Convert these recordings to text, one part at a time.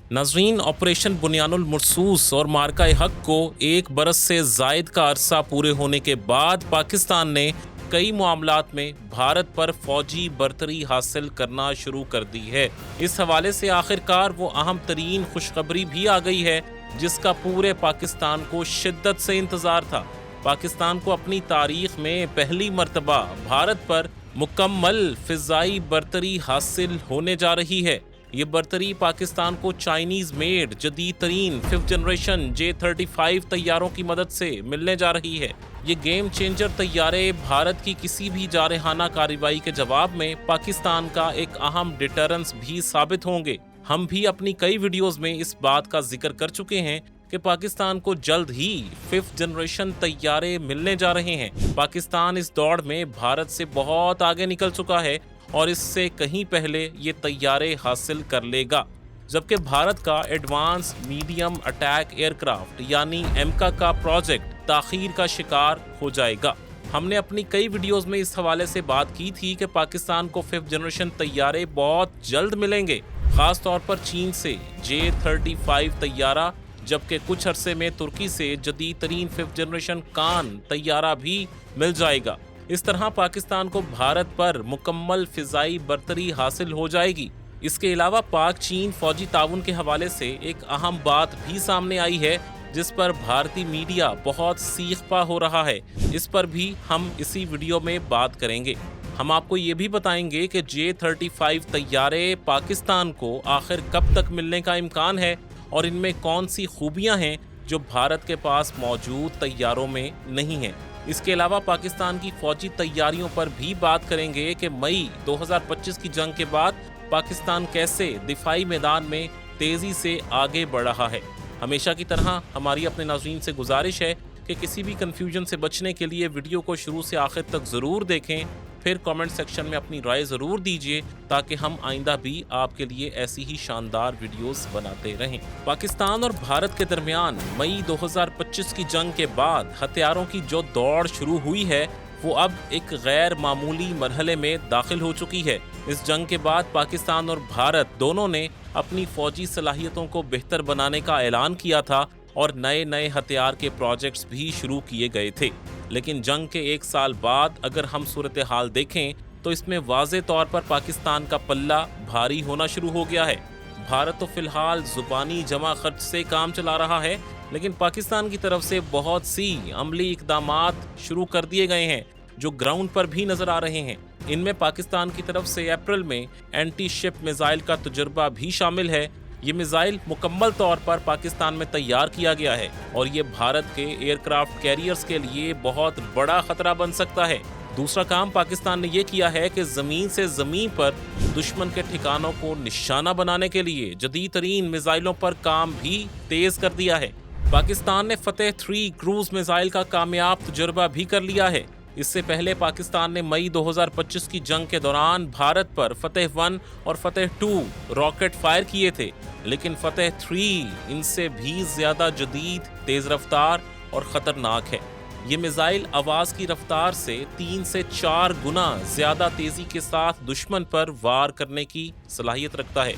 नाजरीन, ऑपरेशन बुनियानुल मरसूस और मार्का हक को 1 बरस से जायद का अरसा पूरे होने के बाद पाकिस्तान ने कई मामलात में भारत पर फौजी बरतरी हासिल करना शुरू कर दी है। इस हवाले से आखिरकार वो अहम तरीन खुशखबरी भी आ गई है जिसका पूरे पाकिस्तान को शिद्दत से इंतजार था। पाकिस्तान को अपनी तारीख में पहली मर्तबा भारत पर मुकम्मल फिजाई बरतरी हासिल होने जा रही है। ये बरतरी पाकिस्तान को चाइनीज मेड जदीद तरीन 5th जनरेशन J-35 तैयारों की मदद से मिलने जा रही है। ये गेम चेंजर तैयारे भारत की किसी भी जारहाना कार्रवाई के जवाब में पाकिस्तान का एक अहम डिटरेंस भी साबित होंगे। हम भी अपनी कई वीडियोस में इस बात का जिक्र कर चुके हैं कि पाकिस्तान को जल्द ही 5th जनरेशन तैयारे मिलने जा रहे हैं। पाकिस्तान इस दौड़ में भारत से बहुत आगे निकल चुका है और इससे कहीं पहले ये तैयारे हासिल कर लेगा, जबकि भारत का एडवांस मीडियम अटैक एयरक्राफ्ट यानी एमका का प्रोजेक्ट ताखीर का शिकार हो जाएगा। हमने अपनी कई वीडियोस में इस हवाले से बात की थी कि पाकिस्तान को 5th जनरेशन तैयारे बहुत जल्द मिलेंगे, खास तौर पर चीन से J-35 तैयारा, जबकि कुछ अरसे में तुर्की से जदीद तरीन 5th जनरेशन कान तैयारा भी मिल जाएगा। इस तरह पाकिस्तान को भारत पर मुकम्मल फिजाई बरतरी हासिल हो जाएगी। इसके अलावा पाक चीन फौजी ताउन के हवाले से एक अहम बात भी सामने आई है जिस पर भारतीय मीडिया बहुत सीखपा हो रहा है। इस पर भी हम इसी वीडियो में बात करेंगे। हम आपको ये भी बताएंगे कि J-35 तैयारे पाकिस्तान को आखिर कब तक मिलने का इम्कान है और इनमें कौन सी खूबियां हैं जो भारत के पास मौजूद तैयारों में नहीं हैं। इसके अलावा पाकिस्तान की फौजी तैयारियों पर भी बात करेंगे कि मई 2025 की जंग के बाद पाकिस्तान कैसे दिफाई मैदान में तेजी से आगे बढ़ रहा है। हमेशा की तरह हमारी अपने नाज़रीन से गुजारिश है कि किसी भी कंफ्यूजन से बचने के लिए वीडियो को शुरू से आखिर तक ज़रूर देखें, फिर कमेंट सेक्शन में अपनी राय ज़रूर दीजिए ताकि हम आइंदा भी आपके लिए ऐसी ही शानदार वीडियोस बनाते रहें। पाकिस्तान और भारत के दरमियान मई 2025 की जंग के बाद हथियारों की जो दौड़ शुरू हुई है वो अब एक गैर मामूली मरहले में दाखिल हो चुकी है। इस जंग के बाद पाकिस्तान और भारत दोनों ने अपनी फौजी सलाहियतों को बेहतर बनाने का ऐलान किया था और नए नए हथियार के प्रोजेक्ट्स भी शुरू किए गए थे। लेकिन जंग के 1 साल बाद अगर हम सूरत हाल देखें तो इसमें वाज़े तौर पर पाकिस्तान का पल्ला भारी होना शुरू हो गया है। भारत तो फिलहाल जुबानी जमा खर्च से काम चला रहा है, लेकिन पाकिस्तान की तरफ से बहुत सी अमली इकदामात शुरू कर दिए गए हैं जो ग्राउंड पर भी नजर आ रहे हैं। इनमें पाकिस्तान की तरफ से अप्रैल में एंटी शिप मिसाइल का तजुर्बा भी शामिल है। ये मिसाइल मुकम्मल तौर पर पाकिस्तान में तैयार किया गया है और ये भारत के एयरक्राफ्ट कैरियर्स के लिए बहुत बड़ा खतरा बन सकता है। दूसरा काम पाकिस्तान ने ये किया है कि ज़मीन से ज़मीन पर दुश्मन के ठिकानों को निशाना बनाने के लिए जदीद तरीन मिसाइलों पर काम भी तेज कर दिया है। पाकिस्तान ने फतेह 3 क्रूज मिसाइल का कामयाब तजुर्बा भी कर लिया है। इससे पहले पाकिस्तान ने मई 2025 की जंग के दौरान भारत पर फतेह 1 और फतेह 2 रॉकेट फायर किए थे, लेकिन फतेह 3 इनसे भी ज्यादा जदीद, तेज रफ्तार और खतरनाक है। ये मिसाइल आवाज की रफ्तार से 3 से 4 गुना ज्यादा तेजी के साथ दुश्मन पर वार करने की सलाहियत रखता है।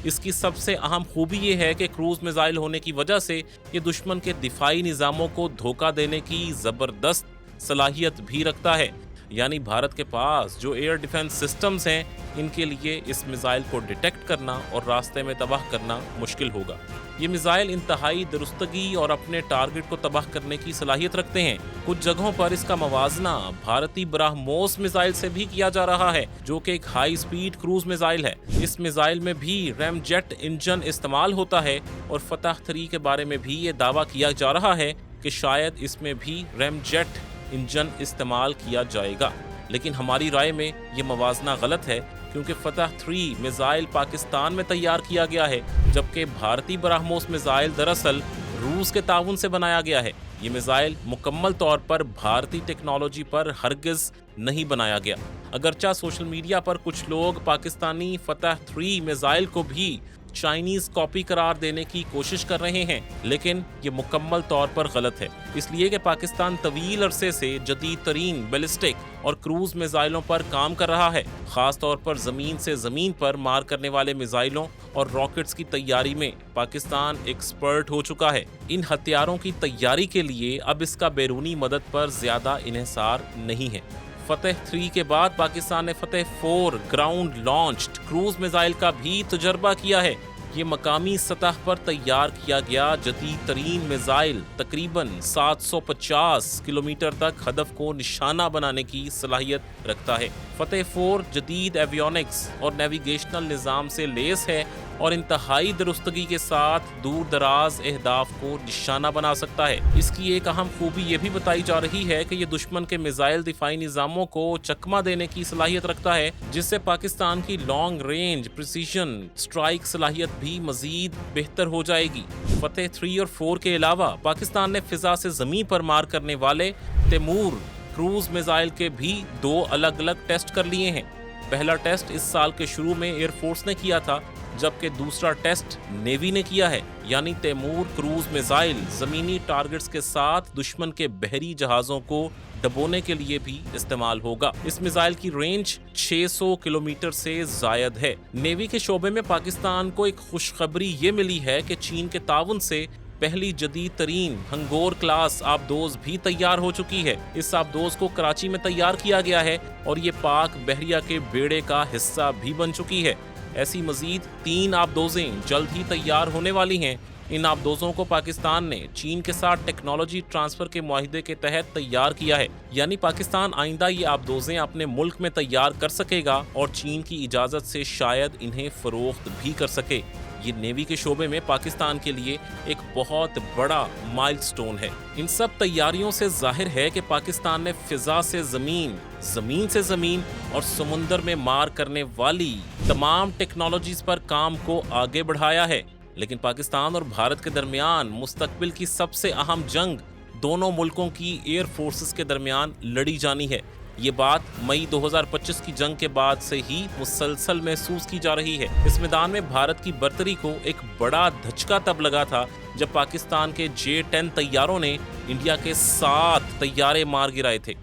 इसकी सबसे अहम खूबी ये है कि क्रूज मिसाइल होने की वजह से ये दुश्मन के दिफाई निज़ामों को धोखा देने की ज़बरदस्त सलाहियत भी रखता है। यानी भारत के पास जो एयर डिफेंस सिस्टम्स हैं इनके लिए इस मिसाइल को डिटेक्ट करना और रास्ते में तबाह करना मुश्किल होगा। ये मिसाइल इंतहाई दुरुस्तगी और अपने टारगेट को तबाह करने की सलाहियत रखते हैं। कुछ जगहों पर इसका मवाजना भारतीय ब्रह्मोस मिसाइल से भी किया जा रहा है जो कि एक हाई स्पीड क्रूज मिसाइल है। इस मिसाइल में भी रैमजेट इंजन इस्तेमाल होता है और फतेह 3 के बारे में भी ये दावा किया जा रहा है कि शायद इसमें भी रैमजेट इंजन इस्तेमाल किया जाएगा। लेकिन हमारी राय में ये मवाजना गलत है क्योंकि फतेह 3 मिसाइल पाकिस्तान में तैयार किया गया है, जबकि भारतीय ब्रह्मोस मिसाइल दरअसल रूस के ताउन से बनाया गया है। ये मिसाइल मुकम्मल तौर पर भारतीय टेक्नोलॉजी पर हरगिज नहीं बनाया गया। अगरचा सोशल मीडिया पर कुछ लोग पाकिस्तानी फतेह 3 मिसाइल को भी चाइनीज कॉपी करार देने की कोशिश कर रहे हैं, लेकिन ये मुकम्मल तौर पर गलत है, इसलिए कि पाकिस्तान तवील अरसे से जदीद तरीन बैलिस्टिक और क्रूज मिसाइलों पर काम कर रहा है। खास तौर पर जमीन से जमीन पर मार करने वाले मिसाइलों और रॉकेट्स की तैयारी में पाकिस्तान एक्सपर्ट हो चुका है। इन हथियारों की तैयारी के लिए अब इसका बैरूनी मदद पर ज्यादा इन्हिसार नहीं है। फतेह 3 के बाद पाकिस्तान ने फतेह 4 ग्राउंड लॉन्च्ड क्रूज मिसाइल का भी तजर्बा किया है। ये मकामी सतह पर तैयार किया गया जदीद तरीन मिसाइल तकरीबन 750 किलोमीटर तक हदफ को निशाना बनाने की सलाहियत रखता है। फतेह 4 जदीद एवियोनिक्स और नेविगेशनल निज़ाम से लेस है और इंतहाई दुरुस्तगी के साथ दूर दराज अहदाफ को निशाना बना सकता है। इसकी एक अहम खूबी ये भी बताई जा रही है कि ये दुश्मन के मिसाइल दिफाई निज़ामों को चकमा देने की सलाहियत रखता है, जिससे पाकिस्तान की लॉन्ग रेंज प्रिसीजन स्ट्राइक सलाहियत भी मजीद बेहतर हो जाएगी। फतेह 3 और 4 के अलावा पाकिस्तान ने फिजा से जमीन पर मार करने वाले तैमूर क्रूज मिसाइल के भी 2 अलग अलग टेस्ट कर लिए हैं। पहला टेस्ट इस साल के शुरू में एयरफोर्स ने किया था, जबकि दूसरा टेस्ट नेवी ने किया है। यानी तैमूर क्रूज मिसाइल जमीनी टारगेट्स के साथ दुश्मन के बहरी जहाजों को दबोने के लिए भी इस्तेमाल होगा। इस मिसाइल की रेंज 600 किलोमीटर से जायद है। नेवी के शोबे में पाकिस्तान को एक खुशखबरी ये मिली है कि चीन के ताउन से पहली जदीद तरीन हंगोर क्लास आबदोज भी तैयार हो चुकी है। इस आबदोज को कराची में तैयार किया गया है और ये पाक बहरिया के बेड़े का हिस्सा भी बन चुकी है। ऐसी मजीद 3 आबदोजें जल्द ही तैयार होने वाली हैं। इन आबदोजों को पाकिस्तान ने चीन के साथ टेक्नोलॉजी ट्रांसफर के मुआहिदे के तहत तैयार किया है। यानी पाकिस्तान आइंदा ये आबदोजें अपने मुल्क में तैयार कर सकेगा और चीन की इजाज़त से शायद इन्हें फरोख्त भी कर सके। ये नेवी के शोबे में पाकिस्तान के लिए एक बहुत बड़ा माइलस्टोन है। इन सब तैयारियों से जाहिर है कि पाकिस्तान ने फिजा से जमीन, जमीन से जमीन और समुंदर में मार करने वाली तमाम टेक्नोलॉजीज पर काम को आगे बढ़ाया है। लेकिन पाकिस्तान और भारत के दरमियान मुस्तकबिल की सबसे अहम जंग दोनों मुल्कों की एयर फोर्सेस के दरमियान लड़ी जानी है। ये बात मई 2025 की जंग के बाद से ही मुसलसल महसूस की जा रही है। इस मैदान में भारत की बर्तरी को एक बड़ा धचका तब लगा था जब पाकिस्तान के J-10 तैयारों ने इंडिया के 7 तैयारे मार गिराए थे।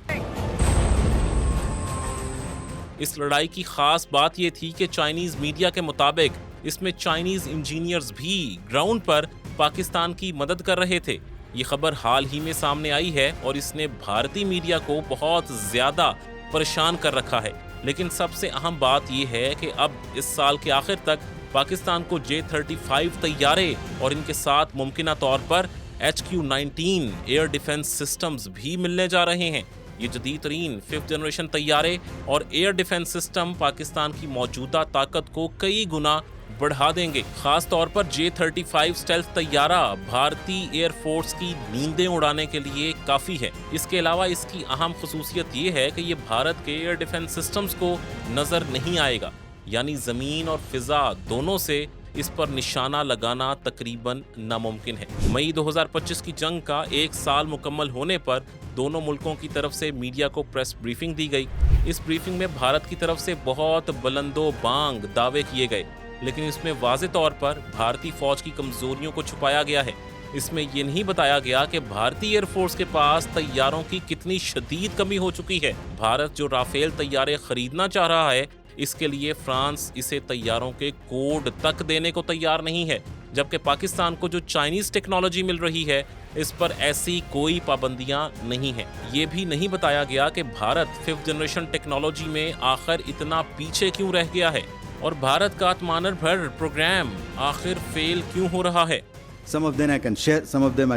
इस लड़ाई की खास बात यह थी कि चाइनीज मीडिया के मुताबिक इसमें चाइनीज इंजीनियर्स भी ग्राउंड पर पाकिस्तान की मदद कर रहे थे। ये खबर हाल ही में सामने आई है और इसने भारतीय मीडिया को बहुत ज्यादा परेशान कर रखा है। लेकिन सबसे अहम बात यह है कि अब इस साल के आखिर तक पाकिस्तान को J-35 तैयारे और इनके साथ मुमकिना तौर पर HQ-19 एयर डिफेंस सिस्टम्स भी मिलने जा रहे हैं। ये जदीद तरीन 5th जनरेशन तैयारे और एयर डिफेंस सिस्टम पाकिस्तान की मौजूदा ताकत को कई गुना बढ़ा देंगे। खास तौर पर J-35 स्टेल्थ तैयारा भारतीय एयर फोर्स की नींदें उड़ाने के लिए काफी है। इसके अलावा इसकी अहम खुसूसियत ये है कि ये भारत के एयर डिफेंस सिस्टम्स को नजर नहीं आएगा, यानी जमीन और फिजा दोनों से इस पर निशाना लगाना तकरीबन नामुमकिन है। मई 2025 की जंग का 1 साल मुकम्मल होने पर दोनों मुल्कों की तरफ से मीडिया को प्रेस ब्रीफिंग दी गई। इस ब्रीफिंग में भारत की तरफ से बहुत बुलंदो बांग दावे किए गए, लेकिन इसमें वाज़े तौर पर भारतीय फौज की कमजोरियों को छुपाया गया है। इसमें ये नहीं बताया गया कि भारतीय एयरफोर्स के पास तैयारों की कितनी शदीद कमी हो चुकी है। भारत जो राफेल तैयारे खरीदना चाह रहा है, इसके लिए फ्रांस इसे तैयारों के कोड तक देने को तैयार नहीं है, जबकि पाकिस्तान को जो चाइनीज टेक्नोलॉजी मिल रही है इस पर ऐसी कोई पाबंदियां नहीं है। ये भी नहीं बताया गया कि भारत 5th जनरेशन टेक्नोलॉजी में आखिर इतना पीछे क्यों रह गया है और भारत का आत्मनिर्भर प्रोग्राम आखिर फेल क्यों हो रहा है। Some of them I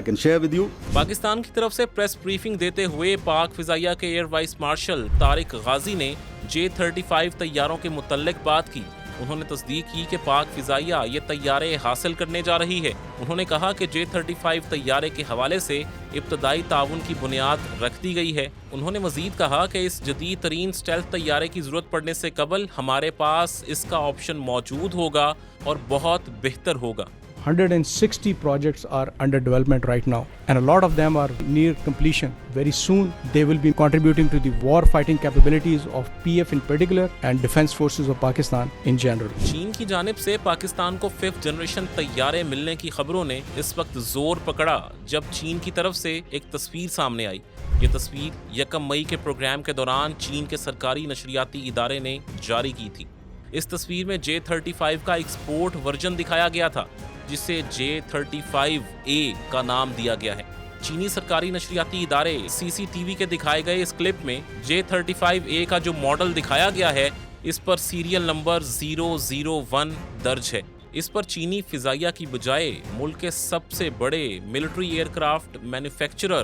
can share with you. Pakistan की तरफ से प्रेस ब्रीफिंग देते हुए पाक फिजाइया के एयर वाइस मार्शल तारिक गाजी ने J-35 तैयारों के मुतल्लिक बात की। उन्होंने तस्दीक की कि पाक फिजाइया ये तैयारे हासिल करने जा रही है। उन्होंने कहा कि J-35 तैयारे के हवाले से इब्तदाई ताउन की बुनियाद रख दी गई है। उन्होंने मजीद कहा कि इस जदीद तरीन स्टेल्थ तैयारे की ज़रूरत पड़ने से कबल हमारे पास इसका ऑप्शन मौजूद होगा और बहुत बेहतर होगा। 160 projects are under development right now, and a lot of them are near completion. Very soon, they will be contributing to the war fighting capabilities of PF in particular and defense forces of Pakistan in general. چین کی جانب سے پاکستان کو 5th generation طیارے ملنے کی خبروں نے اس وقت زور پکڑا جب چین کی طرف سے ایک تصویر سامنے آئی۔ یہ تصویر 1 مئی کے پروگرام کے دوران چین کے سرکاری نشریاتی ادارے نے جاری کی تھی۔ اس تصویر میں J-35 کا ایکسپورٹ ورژن دکھایا گیا تھا جسے J-35A کا نام دیا گیا ہے۔ چینی سرکاری نشریاتی ادارے CCTV کے دکھائے گئے اس کلپ میں J-35A کا جو ماڈل دکھایا گیا ہے اس پر سیریل نمبر 001 درج ہے۔ اس پر چینی فضائیہ کی بجائے ملک کے سب سے بڑے military aircraft manufacturer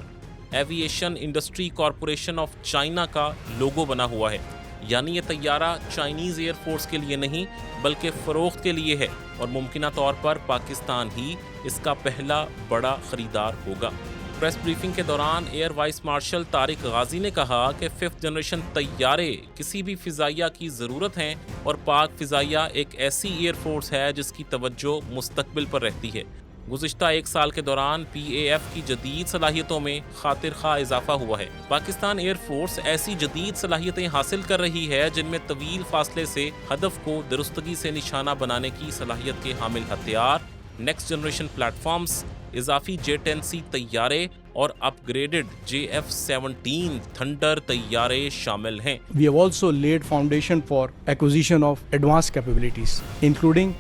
aviation industry corporation of China کا لوگو بنا ہوا ہے، یعنی یہ طیارہ چائنیز ایئر فورس کے لیے نہیں بلکہ فروخت کے لیے ہے اور ممکنہ طور پر پاکستان ہی اس کا پہلا بڑا خریدار ہوگا۔ پریس بریفنگ کے دوران ایئر وائس مارشل طارق غازی نے کہا کہ 5th جنریشن طیارے کسی بھی فضائیہ کی ضرورت ہیں اور پاک فضائیہ ایک ایسی ایئر فورس ہے جس کی توجہ مستقبل پر رہتی ہے۔ گزشتہ 1 سال کے دوران PAF کی جدید صلاحیتوں میں خاطر خواہ اضافہ ہوا ہے۔ پاکستان ایئر فورس ایسی جدید صلاحیتیں حاصل کر رہی ہے جن میں طویل فاصلے سے ہدف کو درستگی سے نشانہ بنانے کی صلاحیت کے حامل ہتھیار، نیکسٹ جنریشن پلیٹ فارمز، اضافی J-10C طیارے اور اپ گریڈڈ JF-17 تھنڈر طیارے شامل ہیں۔ We have also laid foundation for acquisition of advanced capabilities, including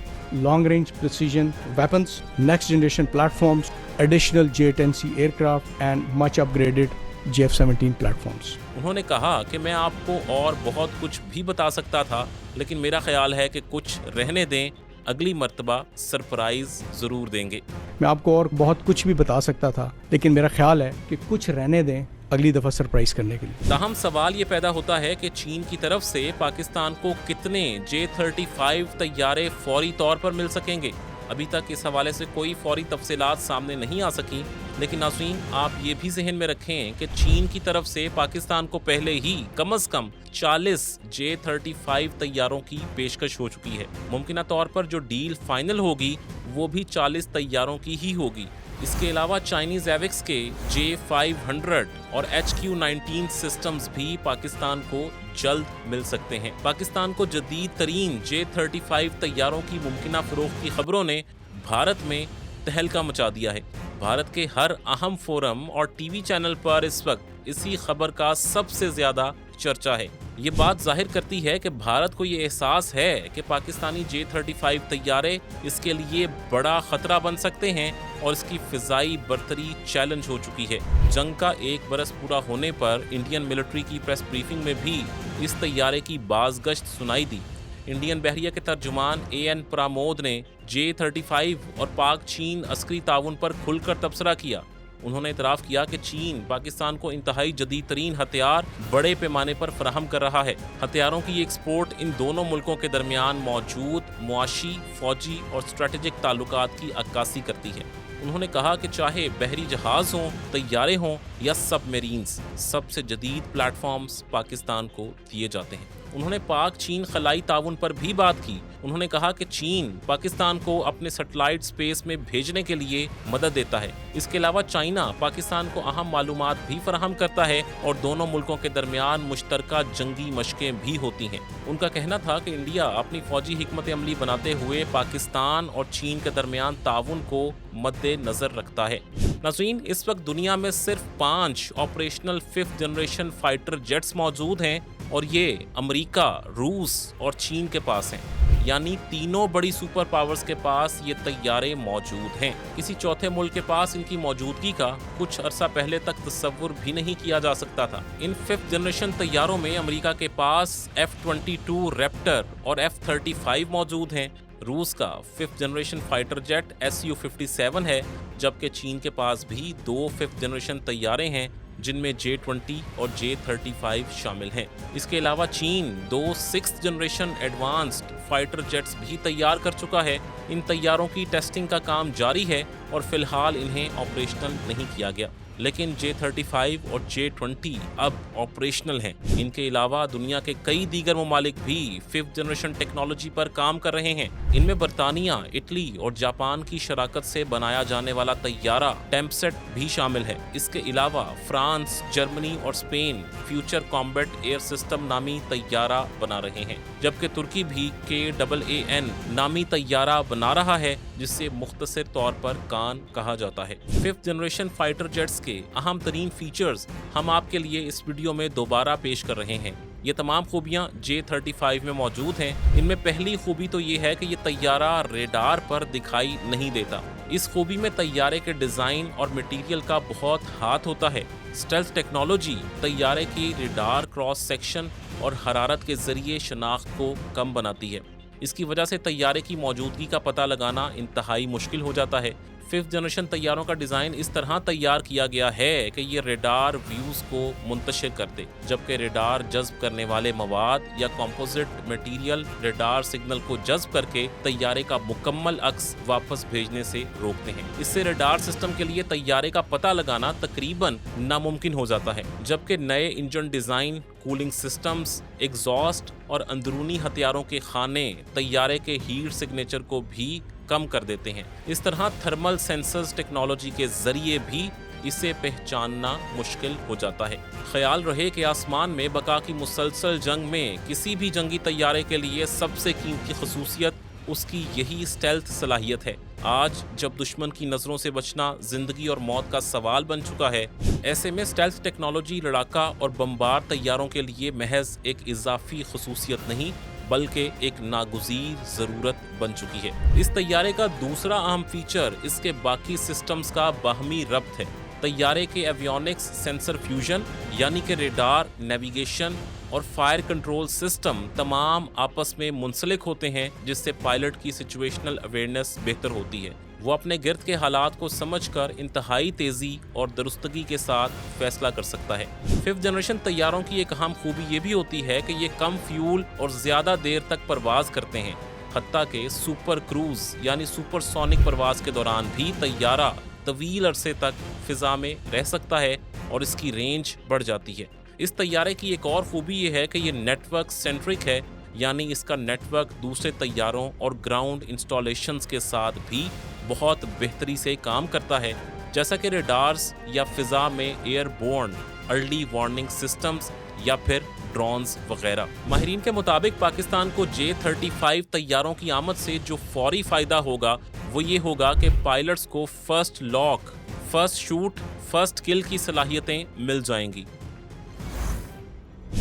long-range precision weapons, next-generation platforms, additional J-10C aircraft, and much upgraded JF-17 platforms. انہوں نے کہا کہ میں آپ کو اور بہت کچھ بھی بتا سکتا تھا لیکن میرا خیال ہے کہ کچھ رہنے دیں، اگلی مرتبہ سرپرائز ضرور دیں گے۔ میں آپ کو اور بہت کچھ بھی بتا سکتا تھا لیکن میرا خیال ہے کہ کچھ رہنے دیں اگلی دفعہ سرپرائز کرنے کے لیے۔ تاہم سوال یہ پیدا ہوتا ہے کہ چین کی طرف سے پاکستان کو کتنے J-35 طیارے فوری طور پر مل سکیں گے۔ ابھی تک اس حوالے سے کوئی فوری تفصیلات سامنے نہیں آ سکیں، لیکن ناظرین آپ یہ بھی ذہن میں رکھیں کہ چین کی طرف سے پاکستان کو پہلے ہی کم از کم 40 J-35 طیاروں کی پیشکش ہو چکی ہے۔ ممکنہ طور پر جو ڈیل فائنل ہوگی وہ بھی 40 طیاروں کی ہی ہوگی۔ اس کے علاوہ چائنیز ایوکس کے J-500 اور HQ-19 سسٹمز بھی پاکستان کو جلد مل سکتے ہیں۔ پاکستان کو جدید ترین J-35 طیاروں کی ممکنہ فروخت کی خبروں نے بھارت میں تہلکہ مچا دیا ہے۔ بھارت کے ہر اہم فورم اور ٹی وی چینل پر اس وقت اسی خبر کا سب سے زیادہ چرچا ہے۔ یہ بات ظاہر کرتی ہے کہ بھارت کو یہ احساس ہے کہ پاکستانی J-35 طیارے اس کے لیے بڑا خطرہ بن سکتے ہیں اور اس کی فضائی برتری چیلنج ہو چکی ہے۔ جنگ کا 1 برس پورا ہونے پر انڈین ملٹری کی پریس بریفنگ میں بھی اس طیارے کی بازگشت سنائی دی۔ انڈین بحریہ کے ترجمان AN پرامود نے J-35 اور پاک چین عسکری تعاون پر کھل کر تبصرہ کیا۔ انہوں نے اعتراف کیا کہ چین پاکستان کو انتہائی جدید ترین ہتھیار بڑے پیمانے پر فراہم کر رہا ہے۔ ہتھیاروں کی یہ ایکسپورٹ ان دونوں ملکوں کے درمیان موجود معاشی، فوجی اور اسٹریٹجک تعلقات کی عکاسی کرتی ہے۔ انہوں نے کہا کہ چاہے بحری جہاز ہوں، طیارے ہوں یا سب میرینز، سب سے جدید پلیٹ فارمز پاکستان کو دیے جاتے ہیں۔ انہوں نے پاک چین خلائی تعاون پر بھی بات کی۔ انہوں نے کہا کہ چین پاکستان کو اپنے سیٹلائٹ سپیس میں بھیجنے کے لیے مدد دیتا ہے۔ اس کے علاوہ چائنا پاکستان کو اہم معلومات بھی فراہم کرتا ہے اور دونوں ملکوں کے درمیان مشترکہ جنگی مشقیں بھی ہوتی ہیں۔ ان کا کہنا تھا کہ انڈیا اپنی فوجی حکمت عملی بناتے ہوئے پاکستان اور چین کے درمیان تعاون کو مد نظر رکھتا ہے۔ ناظرین اس وقت دنیا میں صرف 5 operational 5th generation fighter jets موجود ہیں اور یہ امریکہ، روس اور چین کے پاس ہیں، یعنی تینوں بڑی سپر پاورز کے پاس یہ طیارے موجود ہیں۔ کسی چوتھے ملک کے پاس ان کی موجودگی کا کچھ عرصہ پہلے تک تصور بھی نہیں کیا جا سکتا تھا۔ ان 5th جنریشن طیاروں میں امریکہ کے پاس F-22 ریپٹر اور F-35 موجود ہیں۔ روس کا 5th generation fighter jet Su-57 ہے، جبکہ چین کے پاس بھی 2 5th جنریشن طیارے ہیں جن میں J-20 اور J-35 شامل ہیں۔ اس کے علاوہ چین 2 6th generation advanced fighter jets بھی تیار کر چکا ہے۔ ان طیاروں کی ٹیسٹنگ کا کام جاری ہے اور فی الحال انہیں آپریشنل نہیں کیا گیا۔ लेकिन J-35 और J-20 अब ऑपरेशनल हैं। इनके अलावा दुनिया के कई दीगर ममालिक भी 5th जनरेशन टेक्नोलॉजी पर काम कर रहे हैं। इनमें बरतानिया, इटली और जापान की शराकत से बनाया जाने वाला तैयारा टेम्पसेट भी शामिल है। इसके अलावा फ्रांस, जर्मनी और Spain future combat air system नामी तैयारा बना रहे हैं, जबकि तुर्की भी KAAN नामी तैयारा बना रहा है, जिससे मुख्तसर तौर पर कान कहा जाता है। 5th जनरेशन फाइटर जेट्स के अहम तरीन फीचर्स हम आपके लिए इस वीडियो में दोबारा पेश कर रहे हैं। ये तमाम खूबियां J-35 में मौजूद हैं। इनमें पहली खूबी तो ये है कि ये तैयारा रेडार पर दिखाई नहीं देता। इस खूबी में तैयारे के डिज़ाइन और मटेरियल का बहुत हाथ होता है। स्टेल्थ टेक्नोलॉजी तैयारे की रेडार क्रॉस सेक्शन और हरारत के जरिए शनाख्त को कम बनाती है। इसकी वजह से तैयारे की मौजूदगी का पता लगाना इंतहाई मुश्किल हो जाता है। 5th जनरेशन तैयारों का डिज़ाइन इस तरह तैयार किया गया है कि ये रेडार व्यूज़ को मुंतशिर कर दे, जबकि रेडार जज्ब करने वाले मवाद या कंपोजिट मटेरियल रेडार सिग्नल को जज्ब करके तैयारे का मुकम्मल अक्स वापस भेजने से रोकते हैं। इससे रेडार सिस्टम के लिए तैयारे का पता लगाना तकरीबन नामुमकिन हो जाता है, जबकि नए engine design, cooling systems, exhaust और अंदरूनी हथियारों के खाने तैयारे के हीट सिग्नेचर को भी कम कर देते हैं। इस तरह थर्मल सेंसर्स टेक्नोलॉजी के जरिए भी इसे पहचानना मुश्किल हो जाता है। ख्याल रहे कि आसमान में बका की मुसलसल जंग में किसी भी जंगी तैयारे के लिए सबसे कीमती खसूसियत उसकी यही स्टेल्थ सलाहियत है। आज जब दुश्मन की नज़रों से बचना जिंदगी और मौत का सवाल बन चुका है, ऐसे में स्टेल्थ टेक्नोलॉजी लड़ाका और बमबार तैयारों के लिए महज एक इजाफी खसूसियत नहीं बल्कि एक नागुज़ीर ज़रूरत बन चुकी है। इस तैयारे का दूसरा अहम फीचर इसके बाकी सिस्टम्स का बाहमी रब्त है। तैयारे के एवियोनिक्स सेंसर फ्यूजन यानी कि रेडार, नेविगेशन और फायर कंट्रोल सिस्टम तमाम आपस में मुंसलिक होते हैं, जिससे पायलट की सिचुएशनल अवेयरनेस बेहतर होती है। वो अपने गिर्द के हालात को समझकर इंतहाई तेज़ी और दुरुस्तगी के साथ फैसला कर सकता है। 5th जनरेशन तैयारों की एक अहम खूबी ये भी होती है कि ये कम फ्यूल और ज़्यादा देर तक परवाज करते हैं। हत्ता के सुपर क्रूज यानी सुपरसोनिक परवाज के दौरान भी तैयारा तवील अरसे तक फिजा में रह सकता है और इसकी रेंज बढ़ जाती है। इस तैयारे की एक और खूबी ये है कि ये नेटवर्क सेंट्रिक है, यानी इसका नेटवर्क दूसरे तैयारों और ग्राउंड इंस्टॉलेशंस के साथ भी बहुत बेहतरी से काम करता है, जैसा कि रेडार्स या फिजा में एयरबोर्न अर्ली वार्निंग सिस्टम्स या फिर ड्रोन्स वगैरह। माहिरीन के मुताबिक पाकिस्तान को J-35 तैयारों की आमद से जो फौरी फ़ायदा होगा वो ये होगा कि पायलट्स को first lock, first shoot, first kill की सलाहियतें मिल जाएंगी।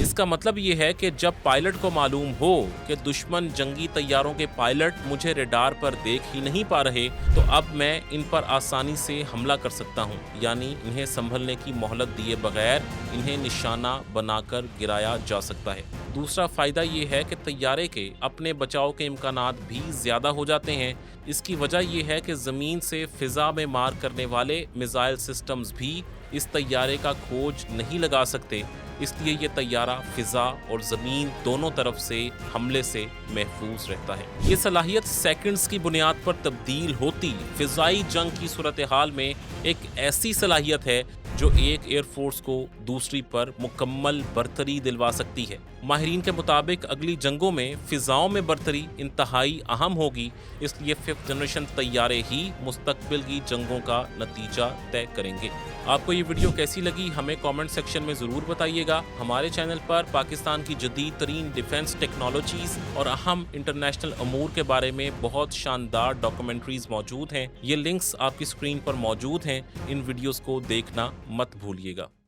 इसका मतलब ये है कि जब पायलट को मालूम हो कि दुश्मन जंगी तैयारों के पायलट मुझे रेडार पर देख ही नहीं पा रहे, तो अब मैं इन पर आसानी से हमला कर सकता हूँ, यानी इन्हें संभलने की मोहलत दिए बगैर इन्हें निशाना बनाकर गिराया जा सकता है। दूसरा फ़ायदा ये है कि तैयारे के अपने बचाव के इम्कानात भी ज़्यादा हो जाते हैं। इसकी वजह यह है कि ज़मीन से फ़िज़ा में मार करने वाले मिसाइल सिस्टम्स भी इस तैयारे का खोज नहीं लगा सकते, इसलिए ये तैयारा फ़िज़ा और ज़मीन दोनों तरफ से हमले से महफूज रहता है। ये सलाहियत सेकंड्स की बुनियाद पर तब्दील होती फ़िज़ाई जंग की सूरत हाल में एक ऐसी सलाहियत है जो एक एयरफोर्स को दूसरी पर मुकम्मल बरतरी दिलवा सकती है। माहिरीन के मुताबिक अगली जंगों में फ़िज़ाओं में बरतरी इंतहाई अहम होगी, इसलिए 5th जनरेशन तैयारे ही मुस्तकबिल की जंगों का नतीजा तय करेंगे। आपको ये वीडियो कैसी लगी हमें कमेंट सेक्शन में ज़रूर बताइएगा। हमारे चैनल पर पाकिस्तान की जदीद तरीन डिफेंस टेक्नोलॉजीज़ और अहम इंटरनेशनल अमूर के बारे में बहुत शानदार डॉक्यूमेंट्रीज़ मौजूद हैं। ये लिंक्स आपकी स्क्रीन पर मौजूद हैं। इन वीडियोज़ को देखना मत भूलिएगा।